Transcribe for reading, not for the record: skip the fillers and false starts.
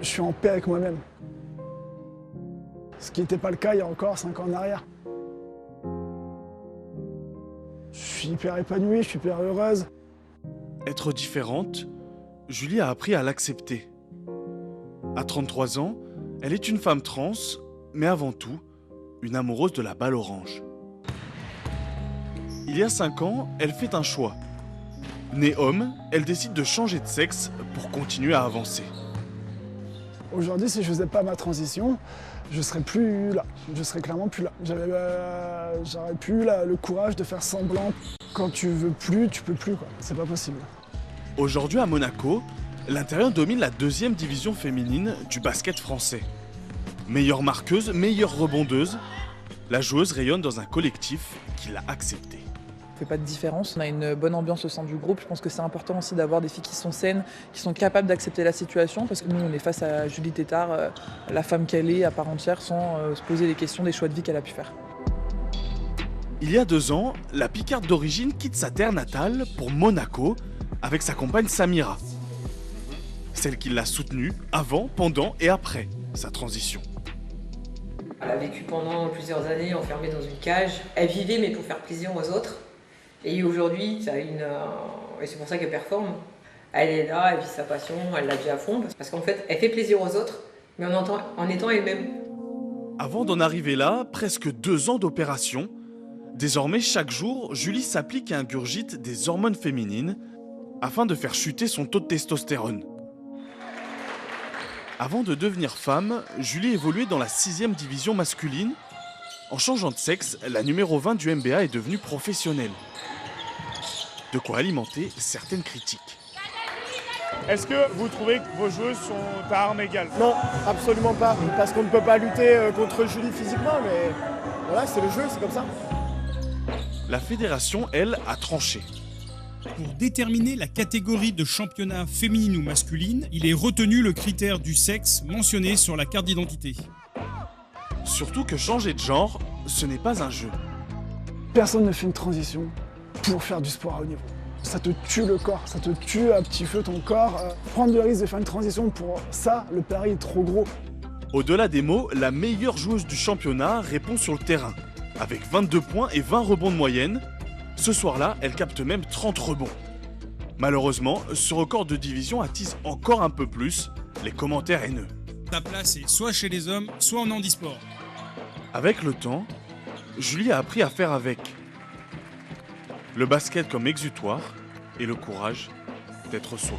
je suis en paix avec moi-même. Ce qui n'était pas le cas il y a encore 5 ans en arrière. Je suis hyper épanouie, je suis hyper heureuse. Être différente, Julie a appris à l'accepter. À 33 ans, elle est une femme trans, mais avant tout, une amoureuse de la balle orange. Il y a 5 ans, elle fait un choix. Née homme, elle décide de changer de sexe pour continuer à avancer. Aujourd'hui, si je faisais pas ma transition, je serais plus là. Je serais clairement plus là. J'aurais plus le courage de faire semblant. Quand tu veux plus, tu peux plus, quoi. C'est pas possible. Aujourd'hui à Monaco, l'Intérieur domine la 2e division féminine du basket français. Meilleure marqueuse, meilleure rebondeuse, la joueuse rayonne dans un collectif qui l'a acceptée. On fait pas de différence, on a une bonne ambiance au sein du groupe. Je pense que c'est important aussi d'avoir des filles qui sont saines, qui sont capables d'accepter la situation, parce que nous on est face à Julie Tétard, la femme qu'elle est à part entière, sans se poser les questions des choix de vie qu'elle a pu faire. Il y a 2 ans, la Picarde d'origine quitte sa terre natale pour Monaco avec sa compagne Samira. Celle qui l'a soutenue avant, pendant et après sa transition. Elle a vécu pendant plusieurs années enfermée dans une cage. Elle vivait mais pour faire plaisir aux autres. Et aujourd'hui, et c'est pour ça qu'elle performe. Elle est là, elle vit sa passion, elle la vit à fond. Parce qu'en fait, elle fait plaisir aux autres, mais en étant elle-même. Avant d'en arriver là, presque 2 ans d'opération. Désormais, chaque jour, Julie s'applique et ingurgite des hormones féminines afin de faire chuter son taux de testostérone. Avant de devenir femme, Julie évoluait dans la 6e division masculine. En changeant de sexe, la numéro 20 du NBA est devenue professionnelle. De quoi alimenter certaines critiques. Est-ce que vous trouvez que vos joueuses sont à armes égales? Non, absolument pas. Parce qu'on ne peut pas lutter contre Julie physiquement, mais voilà, c'est le jeu, c'est comme ça. La fédération, elle, a tranché. Pour déterminer la catégorie de championnat féminine ou masculine, il est retenu le critère du sexe mentionné sur la carte d'identité. Surtout que changer de genre, ce n'est pas un jeu. Personne ne fait une transition pour faire du sport à haut niveau. Ça te tue le corps, ça te tue à petit feu ton corps. Prendre le risque de faire une transition pour ça, le pari est trop gros. Au-delà des mots, la meilleure joueuse du championnat répond sur le terrain. Avec 22 points et 20 rebonds de moyenne, ce soir-là, elle capte même 30 rebonds. Malheureusement, ce record de division attise encore un peu plus les commentaires haineux. Ta place est soit chez les hommes, soit en handisport. Avec le temps, Julie a appris à faire avec. Le basket comme exutoire et le courage d'être soi.